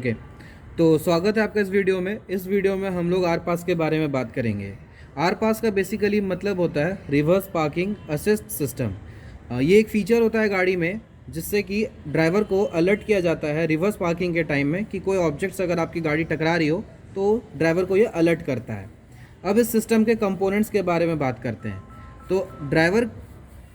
Okay. तो स्वागत है आपका इस वीडियो में हम लोग आर पास के बारे में बात करेंगे। आर पास का बेसिकली मतलब होता है रिवर्स पार्किंग असिस्ट सिस्टम। ये एक फ़ीचर होता है गाड़ी में जिससे कि ड्राइवर को अलर्ट किया जाता है रिवर्स पार्किंग के टाइम में कि कोई ऑब्जेक्ट्स अगर आपकी गाड़ी टकरा रही हो तो ड्राइवर को ये अलर्ट करता है। अब इस सिस्टम के कंपोनेंट्स के बारे में बात करते हैं। तो ड्राइवर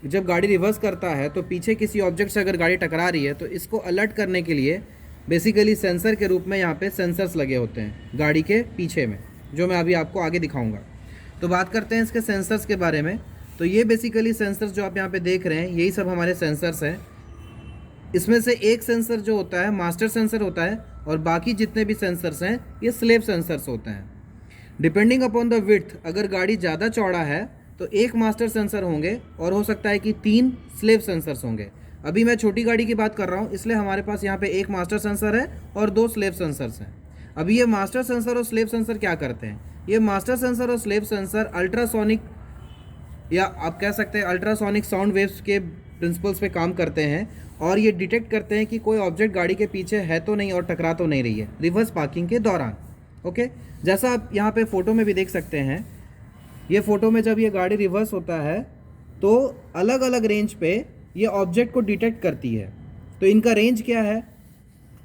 जब गाड़ी रिवर्स करता है तो पीछे किसी ऑब्जेक्ट से अगर गाड़ी टकरा रही है तो इसको अलर्ट करने के लिए बेसिकली सेंसर के रूप में यहाँ पे सेंसर्स लगे होते हैं गाड़ी के पीछे में, जो मैं अभी आपको आगे दिखाऊंगा। तो बात करते हैं इसके सेंसर्स के बारे में। तो ये बेसिकली सेंसर्स जो आप यहाँ पे देख रहे हैं यही सब हमारे सेंसर्स हैं। इसमें से एक सेंसर जो होता है मास्टर सेंसर होता है और बाकी जितने भी सेंसर्स हैं ये स्लेव सेंसर्स होते हैं। डिपेंडिंग अपॉन द विड्थ, अगर गाड़ी ज़्यादा चौड़ा है तो एक मास्टर सेंसर होंगे और हो सकता है कि 3 स्लेव सेंसर्स होंगे। अभी मैं छोटी गाड़ी की बात कर रहा हूँ, इसलिए हमारे पास यहाँ पे एक मास्टर सेंसर है और 2 स्लेव सेंसर्स हैं। अभी ये मास्टर सेंसर और स्लेव सेंसर क्या करते हैं? ये मास्टर सेंसर और स्लेव सेंसर अल्ट्रासोनिक या आप कह सकते हैं अल्ट्रासोनिक साउंड वेव्स के प्रिंसिपल्स पे काम करते हैं और ये डिटेक्ट करते हैं कि कोई ऑब्जेक्ट गाड़ी के पीछे है तो नहीं और टकरा तो नहीं रही है रिवर्स पार्किंग के दौरान। ओके, जैसा आप यहाँ पे फ़ोटो में भी देख सकते हैं, ये फ़ोटो में जब ये गाड़ी रिवर्स होता है तो अलग अलग रेंज पे ये ऑब्जेक्ट को डिटेक्ट करती है। तो इनका रेंज क्या है?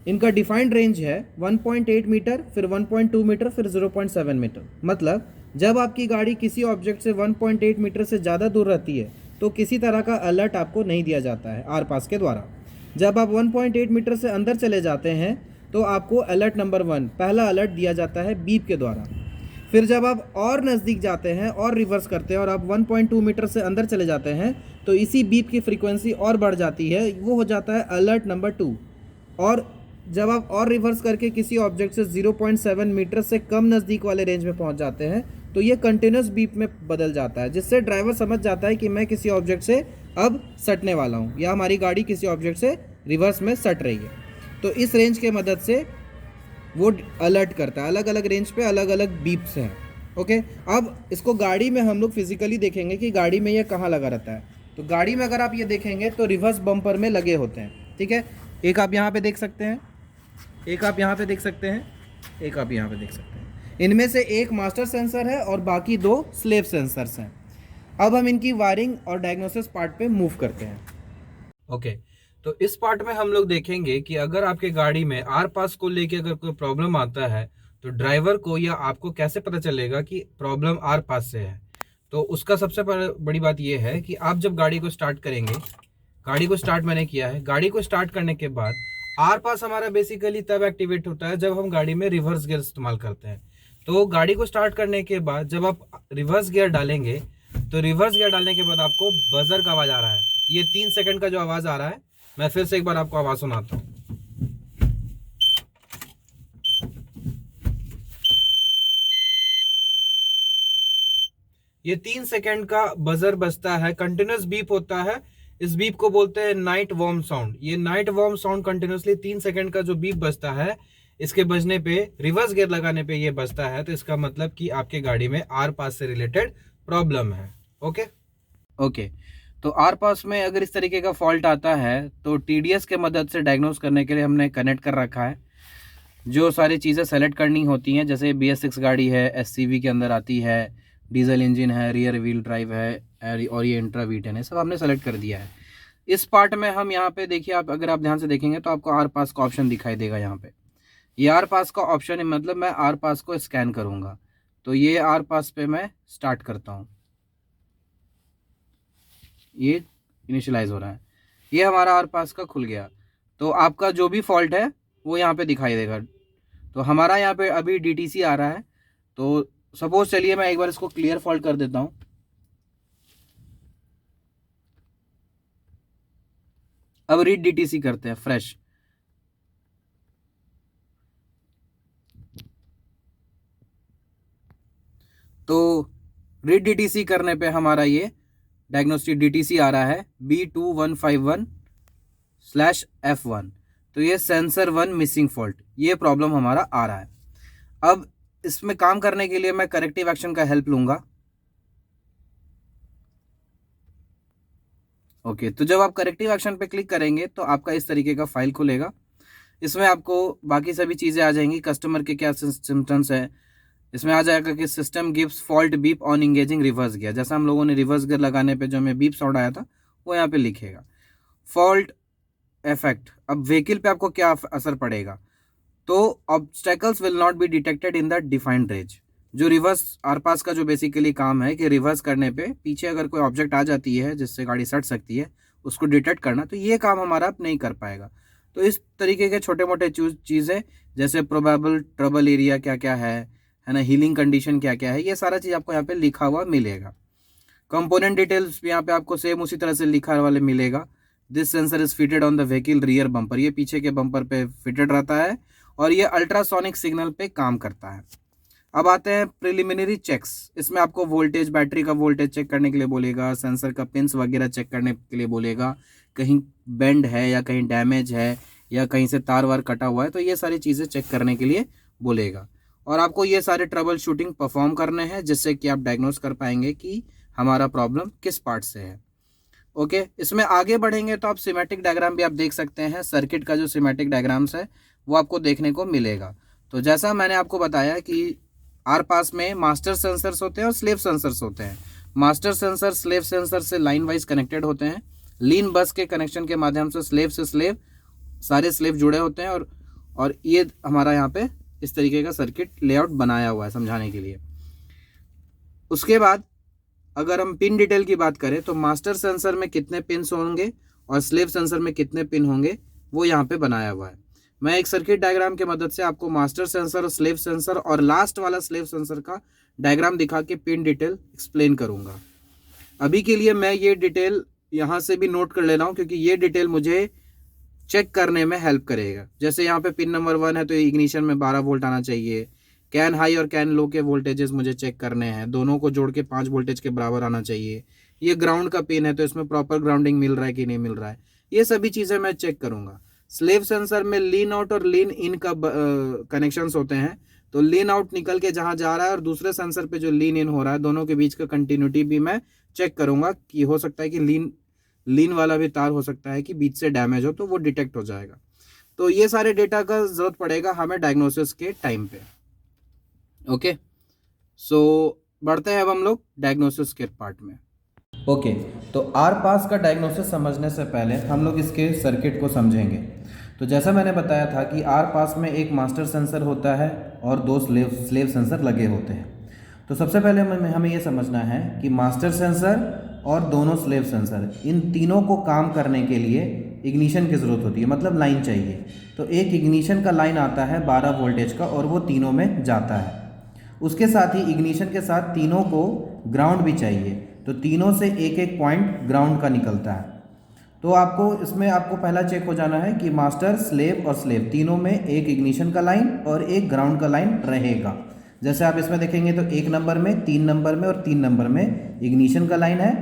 इनका डिफाइंड रेंज है 1.8 मीटर, फिर 1.2 मीटर, फिर 0.7 मीटर। मतलब जब आपकी गाड़ी किसी ऑब्जेक्ट से 1.8 मीटर से ज़्यादा दूर रहती है तो किसी तरह का अलर्ट आपको नहीं दिया जाता है आर पास के द्वारा। जब आप 1.8 मीटर से अंदर चले जाते हैं तो आपको अलर्ट नंबर 1 पहला अलर्ट दिया जाता है बीप के द्वारा। फिर जब आप और नज़दीक जाते हैं और रिवर्स करते हैं और आप 1.2 मीटर से अंदर चले जाते हैं तो इसी बीप की फ्रीक्वेंसी और बढ़ जाती है, वो हो जाता है अलर्ट नंबर 2। और जब आप और रिवर्स करके किसी ऑब्जेक्ट से 0.7 मीटर से कम नज़दीक वाले रेंज में पहुंच जाते हैं तो ये कंटिन्यूस बीप में बदल जाता है, जिससे ड्राइवर समझ जाता है कि मैं किसी ऑब्जेक्ट से अब सटने वाला हूँ या हमारी गाड़ी किसी ऑब्जेक्ट से रिवर्स में सट रही है। तो इस रेंज के मदद से वो अलर्ट करता है। अलग अलग रेंज पे अलग अलग बीप्स हैं। ओके, अब इसको गाड़ी में हम लोग फिजिकली देखेंगे कि गाड़ी में ये कहाँ लगा रहता है। तो गाड़ी में अगर आप ये देखेंगे तो रिवर्स बम्पर में लगे होते हैं। ठीक है, एक आप यहाँ पे देख सकते हैं, एक आप यहाँ पे देख सकते हैं, एक आप यहाँ पे देख सकते हैं। इनमें से एक मास्टर सेंसर है और बाकी 2 स्लेव सेंसर्स हैं। अब हम इनकी वायरिंग और डायग्नोसिस पार्ट पे मूव करते हैं। ओके, तो इस पार्ट में हम लोग देखेंगे कि अगर आपके गाड़ी में आर पास को लेके अगर कोई प्रॉब्लम आता है तो ड्राइवर को या आपको कैसे पता चलेगा कि प्रॉब्लम आर पास से है। तो उसका सबसे बड़ी बात यह है कि आप जब गाड़ी को स्टार्ट करेंगे, गाड़ी को स्टार्ट मैंने किया है, गाड़ी को स्टार्ट करने के बाद आर पास हमारा बेसिकली तब एक्टिवेट होता है जब हम गाड़ी में रिवर्स गियर इस्तेमाल करते हैं। तो गाड़ी को स्टार्ट करने के बाद जब आप रिवर्स गियर डालेंगे तो रिवर्स गियर डालने के बाद आपको बजर का आवाज़ आ रहा है। ये 3 सेकंड का जो आवाज़ आ रहा है, मैं फिर से एक बार आपको आवाज़ सुनाता हूँ। ये 3 सेकंड का बजर बजता है, कंटिन्यूस बीप होता है। इस बीप को बोलते हैं नाइट वॉर्म साउंड। ये night warm sound continuously 3 second का जो बीप बजता है, इसके बजने पे रिवर्स गियर लगाने पे ये बजता है। तो इसका मतलब कि आपके गाड़ी में आर पास से रिलेटेड प्रॉब्लम है। ओके ओके, तो आर पास में अगर इस तरीके का फॉल्ट आता है तो टीडीएस के मदद से डायग्नोस करने के लिए हमने कनेक्ट कर रखा है। जो सारी चीज़ें सेलेक्ट करनी होती हैं, जैसे BS6 गाड़ी है, SCV के अंदर आती है, डीजल इंजन है, रियर व्हील ड्राइव है और ये इंट्रा V10 है, सब हमने सेलेक्ट कर दिया है। इस पार्ट में हम यहाँ पे देखिए, आप अगर आप ध्यान से देखेंगे तो आपको आर पास का ऑप्शन दिखाई देगा। यहाँ पे ये आर पास का ऑप्शन है, मतलब मैं आर पास को स्कैन करूँगा। तो ये आर पास पे मैं स्टार्ट करता हूँ, ये इनिशियलाइज हो रहा है, ये हमारा आर पास का खुल गया। तो आपका जो भी फॉल्ट है वो यहाँ पे दिखाई देगा। तो हमारा यहाँ पे अभी DTC आ रहा है। तो सपोज चलिए मैं एक बार इसको क्लियर फॉल्ट कर देता हूँ। अब रीड DTC करते हैं फ्रेश। तो रीड DTC करने पे हमारा ये डायग्नोस्टिक DTC आ रहा है B2151/F1। तो ये सेंसर 1 मिसिंग फॉल्ट, ये प्रॉब्लम हमारा आ रहा है। अब इसमें काम करने के लिए मैं करेक्टिव एक्शन का हेल्प लूंगा। ओके, तो जब आप करेक्टिव एक्शन पे क्लिक करेंगे तो आपका इस तरीके का फाइल खुलेगा। इसमें आपको बाकी सभी चीज़ें आ जाएंगी, कस्टमर के क्या सिम्टम्स है, इसमें आ जाएगा कि system gives fault beep on engaging reverse gear, जैसा हम लोगों ने रिवर्स गियर लगाने पे जो हमें बीप साउंड आया था वो यहाँ पे लिखेगा। फॉल्ट इफेक्ट, अब व्हीकल पे आपको क्या असर पड़ेगा, तो obstacles will not be detected in the defined range. जो रिवर्स आर पास का जो बेसिकली काम है कि रिवर्स करने पे पीछे अगर कोई ऑब्जेक्ट आ जाती है जिससे गाड़ी सट सकती है उसको डिटेक्ट करना, तो ये काम हमारा अब नहीं कर पाएगा। तो इस तरीके के छोटे मोटे चीज़ें जैसे प्रोबेबल ट्रबल एरिया क्या क्या है ना, हीलिंग कंडीशन क्या क्या है, ये सारा चीज़ आपको यहाँ पे लिखा हुआ मिलेगा। कंपोनेंट डिटेल्स यहाँ पे आपको सेम उसी तरह से लिखा वाले मिलेगा। This sensor is fitted on the vehicle rear bumper, ये पीछे के बम्पर पे फिटेड रहता है और ये अल्ट्रासोनिक सिग्नल पे काम करता है। अब आते हैं प्रिलिमिनरी चेक्स, इसमें आपको वोल्टेज, बैटरी का वोल्टेज चेक करने के लिए बोलेगा, सेंसर का पिंस वगैरह चेक करने के लिए बोलेगा, कहीं बेंड है या कहीं डैमेज है या कहीं से तार वार कटा हुआ है, तो ये सारी चीज़ें चेक करने के लिए बोलेगा। और आपको ये सारे ट्रबल शूटिंग परफॉर्म करने हैं जिससे कि आप डायग्नोस कर पाएंगे कि हमारा प्रॉब्लम किस पार्ट से है। ओके, इसमें आगे बढ़ेंगे तो आप सिमेटिक डायग्राम भी आप देख सकते हैं। सर्किट का जो सिमेटिक डायग्राम्स है वो आपको देखने को मिलेगा। तो जैसा मैंने आपको बताया कि आर पास में मास्टर सेंसर्स होते हैं और स्लेव सेंसर्स होते हैं। मास्टर सेंसर स्लेव सेंसर से लाइन वाइज कनेक्टेड होते हैं। लीन बस के कनेक्शन के माध्यम से स्लेव सारे स्लेव जुड़े होते हैं और ये हमारा यहाँ पे इस तरीके का सर्किट लेआउट बनाया हुआ है समझाने के लिए। उसके बाद अगर हम पिन डिटेल की बात करें तो मास्टर सेंसर में कितने पिन्स होंगे और स्लेव सेंसर में कितने पिन होंगे वो यहाँ पे बनाया हुआ है। मैं एक सर्किट डायग्राम की मदद से आपको मास्टर सेंसर और स्लेव सेंसर और लास्ट वाला स्लेव सेंसर का डायग्राम दिखा के पिन डिटेल एक्सप्लेन करूँगा। अभी के लिए मैं ये डिटेल यहाँ से भी नोट कर ले रहा हूँ क्योंकि ये डिटेल मुझे चेक करने में हेल्प करेगा। जैसे यहाँ पे पिन नंबर 1 है तो इग्निशन में 12 वोल्ट आना चाहिए। कैन हाई और कैन लो के वोल्टेजेस मुझे चेक करने हैं, दोनों को जोड़ के 5 वोल्टेज के बराबर आना चाहिए। ये ग्राउंड का पिन है तो इसमें प्रॉपर ग्राउंडिंग मिल रहा है कि नहीं मिल रहा है, ये सभी चीज़ें मैं चेक करूँगा। स्लेव सेंसर में लीन आउट और लीन इन का कनेक्शंस होते हैं, तो लीन आउट निकल के जहाँ जा रहा है और दूसरे सेंसर पे जो लीन इन हो रहा है, दोनों के बीच का कंटिन्यूटी भी मैं चेक करूँगा कि हो सकता है कि लीन वाला भी तार हो सकता है कि बीच से डैमेज हो, तो वो डिटेक्ट हो जाएगा। तो ये सारे डेटा का ज़रूरत पड़ेगा हमें डायग्नोसिस के टाइम पे। ओके, सो बढ़ते हैं अब हम लोग डायग्नोसिस के पार्ट में। ओके, तो आर पास का डायग्नोसिस समझने से पहले हम लोग इसके सर्किट को समझेंगे। तो जैसा मैंने बताया था कि आर पास में एक मास्टर सेंसर होता है और 2 स्लेव सेंसर लगे होते हैं। तो सबसे पहले हमें ये समझना है कि मास्टर सेंसर और दोनों स्लेव सेंसर, इन तीनों को काम करने के लिए इग्निशन की ज़रूरत होती है, मतलब लाइन चाहिए। तो एक इग्निशन का लाइन आता है 12 वोल्टेज का और वो तीनों में जाता है। उसके साथ ही इग्निशन के साथ तीनों को ग्राउंड भी चाहिए, तो तीनों से एक एक पॉइंट ग्राउंड का निकलता है। तो आपको पहला चेक हो जाना है कि मास्टर, स्लेव और स्लेव तीनों में एक इग्निशन का लाइन और एक ग्राउंड का लाइन रहेगा। जैसे आप इसमें देखेंगे तो 1 नंबर में, 3 नंबर में और 3 नंबर में इग्निशन का लाइन है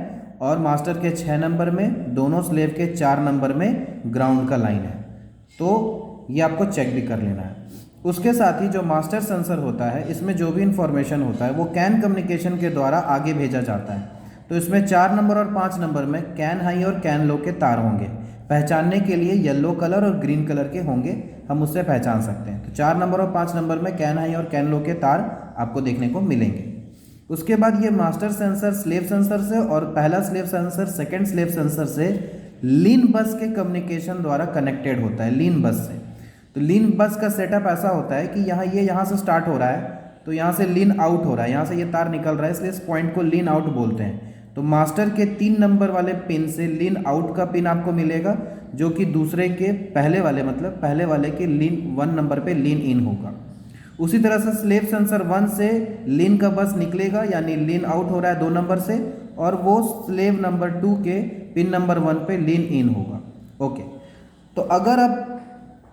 और मास्टर के 6 नंबर में, दोनों स्लेव के 4 नंबर में ग्राउंड का लाइन है। तो ये आपको चेक भी कर लेना है। उसके साथ ही जो मास्टर सेंसर होता है, इसमें जो भी इंफॉर्मेशन होता है वो कैन कम्युनिकेशन के द्वारा आगे भेजा जाता है। तो इसमें 4 नंबर और 5 नंबर में कैन हाई और कैन लो के तार होंगे। पहचानने के लिए येलो कलर और ग्रीन कलर के होंगे, हम उससे पहचान सकते हैं। तो 4 नंबर और 5 नंबर में कैन हाई और कैन लो के तार आपको देखने को मिलेंगे। उसके बाद ये मास्टर सेंसर स्लेव सेंसर से और पहला slave sensor second slave sensor से लीन बस के कम्युनिकेशन द्वारा कनेक्टेड होता है, लीन बस से। तो लीन बस का सेटअप ऐसा होता है कि यहाँ से स्टार्ट हो रहा है, तो यहाँ से लीन आउट हो रहा है, यहाँ से ये तार निकल रहा है, इसलिए इस पॉइंट को लीन आउट बोलते हैं। तो मास्टर के 3 नंबर वाले पिन से लीन आउट का पिन आपको मिलेगा, जो कि दूसरे के पहले वाले के लीन 1 नंबर पे लीन इन होगा। उसी तरह से स्लेव सेंसर 1 से लीन का बस निकलेगा, यानी लीन आउट हो रहा है 2 नंबर से, और वो स्लेव नंबर 2 के पिन नंबर 1 पे लीन इन होगा। ओके, तो अगर अब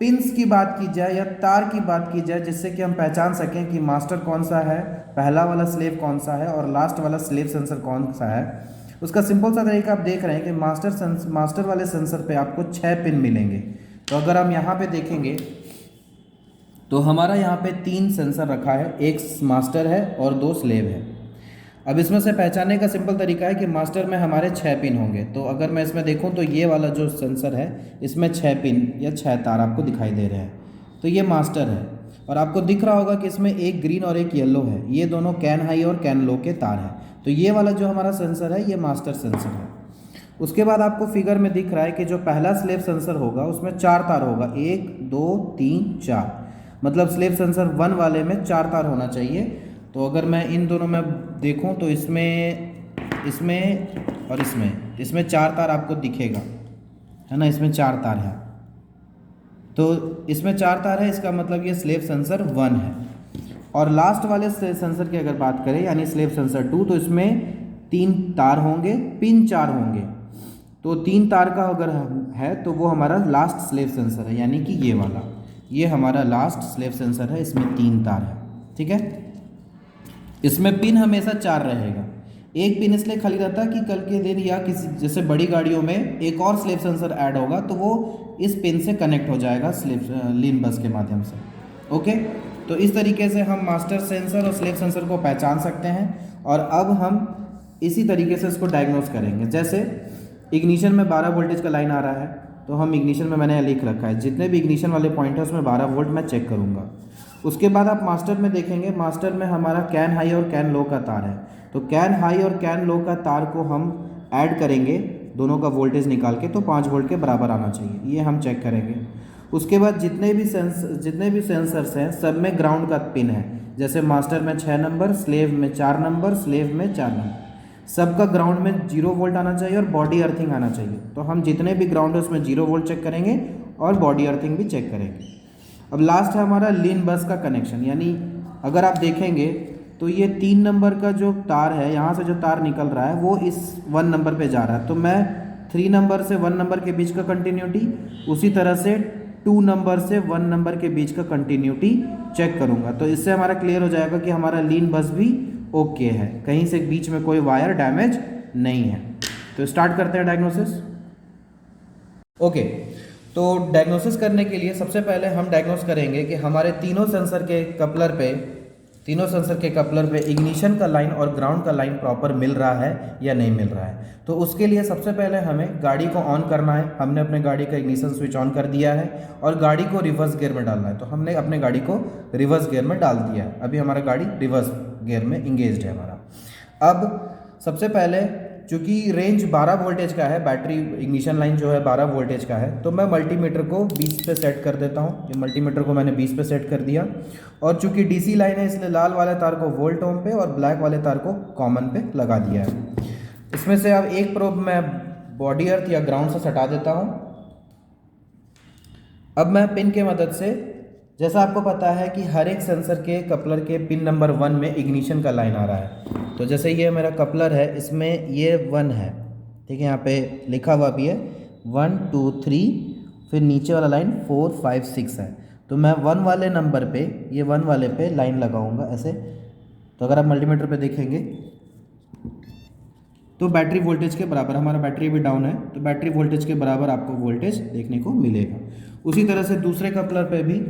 पिन्स की बात की जाए या तार की बात की जाए जिससे कि हम पहचान सकें कि मास्टर कौन सा है, पहला वाला स्लेव कौन सा है और लास्ट वाला स्लेव सेंसर कौन सा है, उसका सिंपल सा तरीका आप देख रहे हैं कि मास्टर वाले सेंसर पे आपको 6 पिन मिलेंगे। तो अगर हम यहाँ पे देखेंगे तो हमारा यहाँ पे 3 सेंसर रखा है, एक मास्टर है और 2 स्लेव है। अब इसमें से पहचानने का सिंपल तरीका है कि मास्टर में हमारे 6 पिन होंगे। तो अगर मैं इसमें देखूं तो ये वाला जो सेंसर है इसमें 6 पिन या 6 तार आपको दिखाई दे रहे हैं। तो ये मास्टर है और आपको दिख रहा होगा कि इसमें एक ग्रीन और एक येलो है, ये दोनों कैन हाई और कैन लो के तार हैं। तो ये वाला जो हमारा सेंसर है ये मास्टर सेंसर है। उसके बाद आपको फिगर में दिख रहा है कि जो पहला स्लेव सेंसर होगा उसमें 4 तार होगा, 1 2 3 4, मतलब स्लेव सेंसर 1 वाले में 4 तार होना चाहिए। तो अगर मैं इन दोनों में देखूं तो इसमें और इसमें 4 तार आपको दिखेगा, है ना, इसमें 4 तार है। तो इसमें 4 तार है, इसका मतलब ये स्लेव सेंसर 1 है। और लास्ट वाले सेंसर की अगर बात करें यानी स्लेव सेंसर 2, तो इसमें 3 तार होंगे, पिन 4 होंगे। तो 3 तार का अगर है तो वो हमारा लास्ट स्लेव सेंसर है, यानी कि ये वाला, ये हमारा लास्ट स्लेव सेंसर है, इसमें 3 तार है। ठीक है, इसमें पिन हमेशा 4 रहेगा। एक पिन इसलिए खाली रहता है कि कल के दिन या किसी जैसे बड़ी गाड़ियों में एक और स्लेव सेंसर ऐड होगा तो वो इस पिन से कनेक्ट हो जाएगा लीन बस के माध्यम से। ओके, तो इस तरीके से हम मास्टर सेंसर और स्लेव सेंसर को पहचान सकते हैं। और अब हम इसी तरीके से इसको डायग्नोस करेंगे। जैसे इग्निशन में 12 वोल्टेज का लाइन आ रहा है, तो हम इग्निशन में मैंने लिख रखा है जितने भी इग्निशन वाले पॉइंट है उसमें 12 वोल्ट मैं चेक करूँगा। उसके बाद आप मास्टर में देखेंगे, मास्टर में हमारा कैन हाई और कैन लो का तार है। तो कैन हाई और कैन लो का तार को हम ऐड करेंगे दोनों का वोल्टेज निकाल के, तो 5 वोल्ट के बराबर आना चाहिए, ये हम चेक करेंगे। उसके बाद जितने भी सेंसर्स हैं सब में ग्राउंड का पिन है। जैसे मास्टर में 6 नंबर, स्लेव में 4 नंबर, स्लेव में 4 नंबर, सबका ग्राउंड में 0 वोल्ट आना चाहिए और बॉडी अर्थिंग आना चाहिए। तो हम जितने भी ग्राउंड है उसमें 0 वोल्ट चेक करेंगे और बॉडी अर्थिंग भी चेक करेंगे। अब लास्ट है हमारा लीन बस का कनेक्शन, यानी अगर आप देखेंगे तो ये 3 नंबर का जो तार है, यहाँ से जो तार निकल रहा है वो इस 1 नंबर पे जा रहा है। तो मैं 3 नंबर से 1 नंबर के बीच का कंटिन्यूटी, उसी तरह से 2 नंबर से 1 नंबर के बीच का कंटिन्यूटी चेक करूँगा। तो इससे हमारा क्लियर हो जाएगा कि हमारा लीन बस भी ओके है, कहीं से बीच में कोई वायर डैमेज नहीं है। तो स्टार्ट करते हैं डायग्नोसिस। ओके, तो डायग्नोसिस करने के लिए सबसे पहले हम डायग्नोस करेंगे कि हमारे तीनों सेंसर के कपलर पे इग्निशन का लाइन और ग्राउंड का लाइन प्रॉपर मिल रहा है या नहीं मिल रहा है। तो उसके लिए सबसे पहले हमें गाड़ी को ऑन करना है। हमने अपने गाड़ी का इग्निशन स्विच ऑन कर दिया है और गाड़ी को रिवर्स गियर में डालना है। तो हमने अपने गाड़ी को रिवर्स गियर में डाल दिया है, अभी हमारा गाड़ी रिवर्स गियर में इंगेज्ड है हमारा। अब सबसे पहले चूँकि रेंज 12 वोल्टेज का है, बैटरी इग्निशन लाइन जो है 12 वोल्टेज का है, तो मैं मल्टीमीटर को 20 पे सेट कर देता हूँ। ये मल्टीमीटर को मैंने 20 पे सेट कर दिया। और चूँकि डीसी लाइन है इसलिए लाल वाले तार को वोल्ट ओम पे और ब्लैक वाले तार को कॉमन पे लगा दिया है। इसमें से अब एक प्रोब मैं बॉडी अर्थ या ग्राउंड से सटा देता हूँ। अब मैं पिन के मदद से, जैसा आपको पता है कि हर एक सेंसर के कपलर के पिन नंबर 1 में इग्निशन का लाइन आ रहा है। तो जैसे ये मेरा कपलर है, इसमें ये 1 है, ठीक है, यहाँ पे लिखा हुआ भी है 1 2 3, फिर नीचे वाला लाइन 4 5 6 है। तो मैं 1 वाले नंबर पे, ये 1 वाले पे लाइन लगाऊंगा ऐसे। तो अगर आप मल्टीमीटर पे देखेंगे तो बैटरी वोल्टेज के बराबर, हमारा बैटरी भी डाउन है तो बैटरी वोल्टेज के बराबर आपको वोल्टेज देखने को मिलेगा। उसी तरह से दूसरे कपलर पे भी,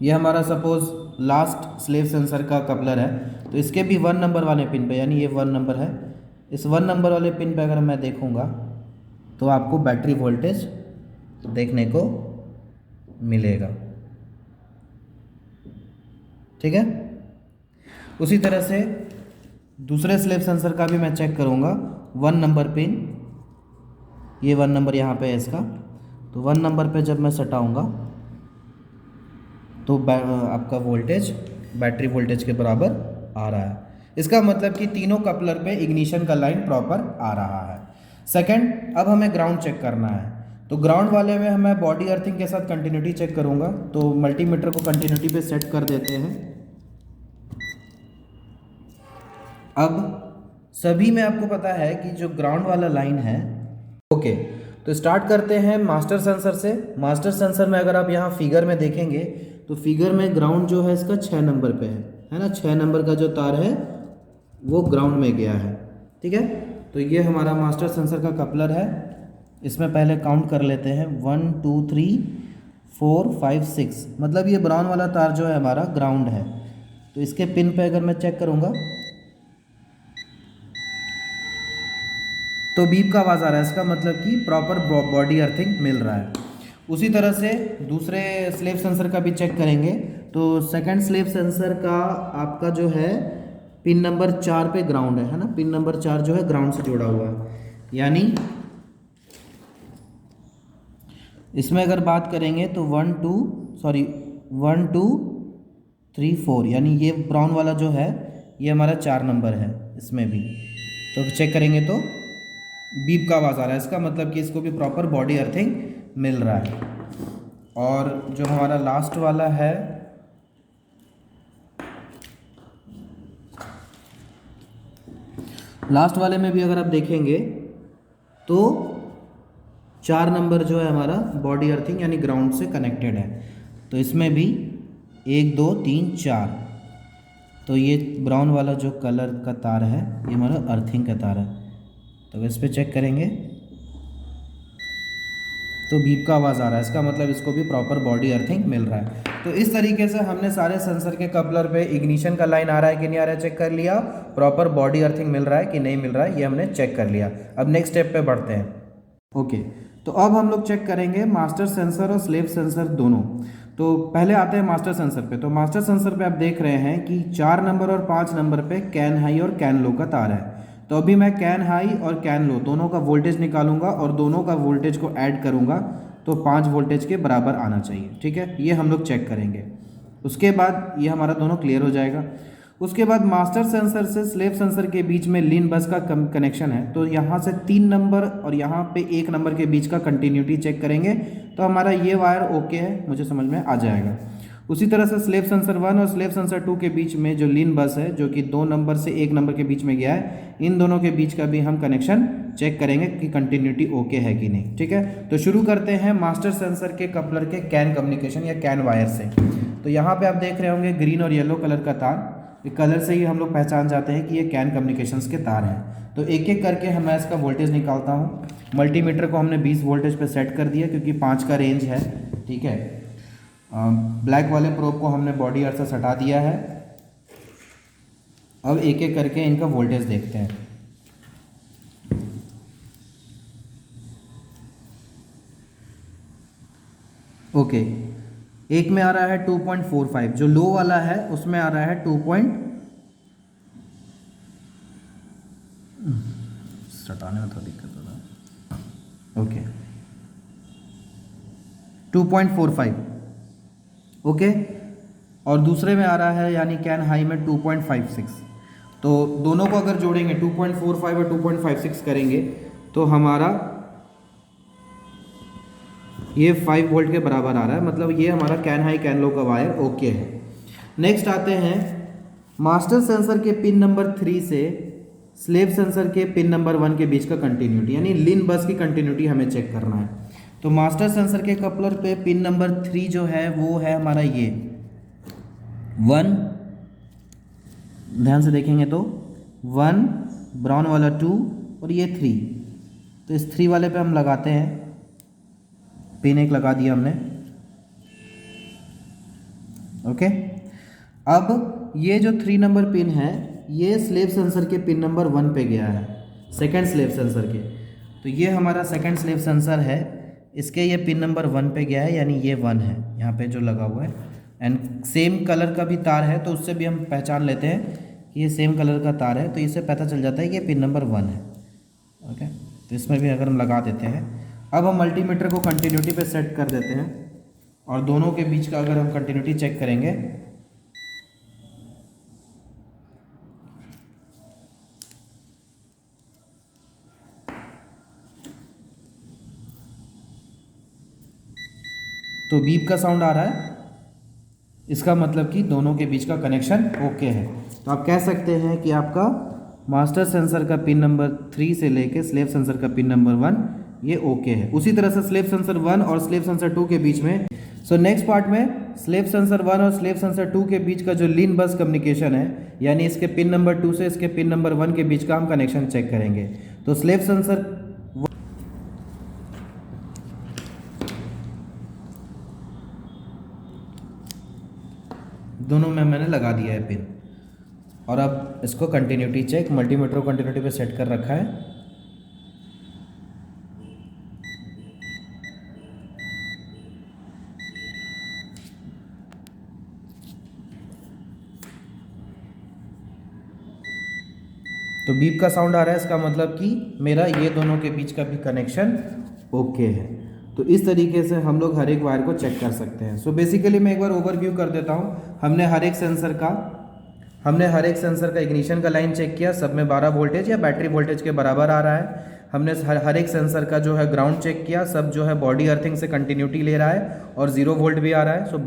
ये हमारा सपोज लास्ट स्लेव सेंसर का कपलर है, तो इसके भी 1 नंबर वाले पिन पे, यानी ये 1 नंबर है, इस 1 नंबर वाले पिन पे अगर मैं देखूंगा तो आपको बैटरी वोल्टेज देखने को मिलेगा। ठीक है, उसी तरह से दूसरे स्लेव सेंसर का भी मैं चेक करूंगा। 1 नंबर पिन, ये 1 नंबर यहाँ पे है इसका, तो 1 नंबर पे जब मैं सटाऊंगा तो आपका वोल्टेज बैटरी वोल्टेज के बराबर आ रहा है। इसका मतलब कि तीनों कपलर पे इग्निशन का लाइन प्रॉपर आ रहा है। सेकंड, अब हमें ग्राउंड चेक करना है। तो ग्राउंड वाले में मैं बॉडी अर्थिंग के साथ कंटिन्यूटी चेक करूंगा। तो मल्टीमीटर को कंटिन्यूटी पे सेट कर देते हैं। अब सभी में आपको पता है कि जो ग्राउंड वाला लाइन है, ओके, तो स्टार्ट करते हैं मास्टर सेंसर से। मास्टर सेंसर में अगर आप यहाँ फिगर में देखेंगे तो फिगर में ग्राउंड जो है इसका 6 नंबर पे है ना। 6 नंबर का जो तार है वो ग्राउंड में गया है। ठीक है, तो ये हमारा मास्टर सेंसर का कपलर है। इसमें पहले काउंट कर लेते हैं 1 2 3 4 5 6, मतलब ये ब्राउन वाला तार जो है हमारा ग्राउंड है। तो इसके पिन पे अगर मैं चेक करूँगा तो बीप का आवाज़ आ रहा है, इसका मतलब कि प्रॉपर बॉडी अर्थिंग मिल रहा है। उसी तरह से दूसरे स्लेव सेंसर का भी चेक करेंगे। तो सेकंड स्लेव सेंसर का आपका जो है पिन नंबर 4 पे ग्राउंड है ना, पिन नंबर 4 जो है ग्राउंड से जुड़ा हुआ है, यानी इसमें अगर बात करेंगे तो 1 2 3 4, यानी ये ब्राउन वाला जो है ये हमारा 4 नंबर है इसमें भी। तो चेक करेंगे तो बीप का आवाज़ आ रहा है, इसका मतलब कि इसको भी प्रॉपर बॉडी अर्थिंग मिल रहा है। और जो हमारा लास्ट वाला है लास्ट वाले में भी अगर आप देखेंगे तो 4 नंबर जो है हमारा बॉडी अर्थिंग यानी ग्राउंड से कनेक्टेड है। तो इसमें भी 1 2 3 4, तो ये ब्राउन वाला जो कलर का तार है ये हमारा अर्थिंग का तार है। तो इस पर चेक करेंगे तो बीप का आवाज़ आ रहा है, इसका मतलब इसको भी प्रॉपर बॉडी अर्थिंग मिल रहा है। तो इस तरीके से हमने सारे सेंसर के कपलर पे इग्निशन का लाइन आ रहा है कि नहीं आ रहा है चेक कर लिया, प्रॉपर बॉडी अर्थिंग मिल रहा है कि नहीं मिल रहा है ये हमने चेक कर लिया। अब नेक्स्ट स्टेप पे बढ़ते हैं। ओके, तो अब हम लोग चेक करेंगे मास्टर सेंसर और स्लेव सेंसर दोनों। तो पहले आते हैं मास्टर सेंसर पे। तो मास्टर सेंसर पे आप देख रहे हैं कि 4 नंबर और 5 नंबर पे कैन हाई और कैन लो का तार है। तो अभी मैं कैन हाई और कैन लो दोनों का वोल्टेज निकालूंगा और दोनों का वोल्टेज को ऐड करूंगा तो 5 वोल्टेज के बराबर आना चाहिए। ठीक है, ये हम लोग चेक करेंगे। उसके बाद ये हमारा दोनों क्लियर हो जाएगा। उसके बाद मास्टर सेंसर से स्लेव सेंसर के बीच में लीन बस का कनेक्शन है। तो यहाँ से 3 नंबर और यहाँ पे 1 नंबर के बीच का कंटिन्यूटी चेक करेंगे तो हमारा ये वायर ओके है, मुझे समझ में आ जाएगा। उसी तरह से स्लेव सेंसर 1 और स्लेव सेंसर 2 के बीच में जो लीन बस है जो कि 2 नंबर से 1 नंबर के बीच में गया है, इन दोनों के बीच का भी हम कनेक्शन चेक करेंगे कि कंटिन्यूटी ओके है कि नहीं। ठीक है, तो शुरू करते हैं मास्टर सेंसर के कपलर के कैन कम्युनिकेशन या कैन वायर से। तो यहाँ पे आप देख रहे होंगे ग्रीन और येलो कलर का तार, ये कलर से ही हम लोग पहचान जाते हैं कि ये कैन कम्युनिकेशंस के तार हैं। तो एक एक करके मैं इसका वोल्टेज निकालता हूँ। मल्टीमीटर को हमने 20 वोल्टेज पे सेट कर दिया क्योंकि 5 का रेंज है। ठीक है, ब्लैक वाले प्रोब को हमने बॉडी अर्थ से हटा दिया है। अब एक एक करके इनका वोल्टेज देखते हैं। ओके, एक में आ रहा है 2.45, जो लो वाला है उसमें आ रहा है 2 सटाने में थोड़ा दिक्कत हो रहा है। ओके, 2.45। ओके, और दूसरे में आ रहा है यानी कैन हाई में 2.56। तो दोनों को अगर जोड़ेंगे 2.45 और 2.56 करेंगे तो हमारा ये 5 वोल्ट के बराबर आ रहा है, मतलब ये हमारा कैन हाई कैन लो का वायर ओके है। नेक्स्ट आते हैं मास्टर सेंसर के पिन नंबर 3 से स्लेव सेंसर के पिन नंबर 1 के बीच का कंटिन्यूटी यानी लीन बस की कंटिन्यूटी हमें चेक करना है। तो मास्टर सेंसर के कपलर पे पिन नंबर 3 जो है वो है हमारा ये 1, ध्यान से देखेंगे तो 1, ब्राउन वाला 2 और ये 3। तो इस 3 वाले पे हम लगाते हैं, पिन एक लगा दिया हमने। ओके, अब ये जो 3 नंबर पिन है ये स्लेव सेंसर के पिन नंबर 1 पे गया है, सेकंड स्लेव सेंसर के। तो ये हमारा सेकंड स्लेव सेंसर है, इसके ये पिन नंबर 1 पे गया है यानी ये 1 है यहाँ पे जो लगा हुआ है। एंड सेम कलर का भी तार है तो उससे भी हम पहचान लेते हैं कि ये सेम कलर का तार है, तो इससे पता चल जाता है कि ये पिन नंबर 1 है। ओके, तो इसमें भी अगर हम लगा देते हैं। अब हम मल्टीमीटर को कंटिन्यूटी पे सेट कर देते हैं और दोनों के बीच का अगर हम कंटिन्यूटी चेक करेंगे तो बीप का साउंड आ रहा है, इसका मतलब कि दोनों के बीच का कनेक्शन ओके है। तो आप कह सकते हैं कि आपका मास्टर सेंसर का पिन नंबर 3 से लेके स्लेव सेंसर का पिन नंबर 1 ये ओके है। उसी तरह से स्लेव सेंसर 1 और स्लेव सेंसर 2 के बीच में, सो नेक्स्ट पार्ट में स्लेव सेंसर 1 और स्लेव सेंसर 2 के बीच का जो लीन बस कम्युनिकेशन है यानी इसके पिन नंबर 2 से इसके पिन नंबर 1 के बीच का हम कनेक्शन चेक करेंगे। तो स्लेव सेंसर दोनों में मैंने लगा दिया है पिन और अब इसको कंटिन्यूटी चेक, मल्टीमीटर को कंटिन्यूटी पे सेट कर रखा है। तो बीप का साउंड आ रहा है, इसका मतलब कि मेरा ये दोनों के बीच का भी कनेक्शन ओके है। तो इस तरीके से हम लोग हर एक वायर को चेक कर सकते हैं। सो बेसिकली मैं एक बार ओवरव्यू कर देता हूँ। हमने हर एक सेंसर का इग्निशन का लाइन चेक किया, सब में 12 वोल्टेज या बैटरी वोल्टेज के बराबर आ रहा है। हमने हर एक सेंसर का जो है ग्राउंड चेक किया, सब जो है बॉडी अर्थिंग से कंटिन्यूटी ले रहा है और 0 वोल्ट भी आ रहा है। So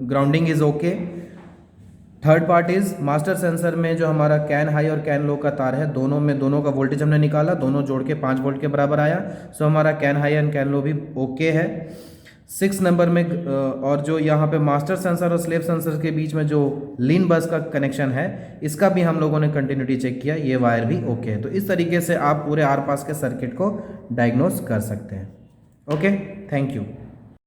grounding is okay. Third part is master sensor में जो हमारा कैन हाई और कैन लो का तार है, दोनों का वोल्टेज हमने निकाला, दोनों जोड़ के 5 वोल्ट के बराबर आया। सो हमारा कैन हाई एंड कैन लो भी ओके है। 6 नंबर में और जो यहाँ पे मास्टर सेंसर और स्लेव सेंसर के बीच में जो लीन बस का कनेक्शन है, इसका भी हम लोगों ने कंटिन्यूटी चेक किया, ये वायर भी ओके है। तो इस तरीके से आप पूरे आर पास के सर्किट को डायग्नोस कर सकते हैं। Okay, thank you.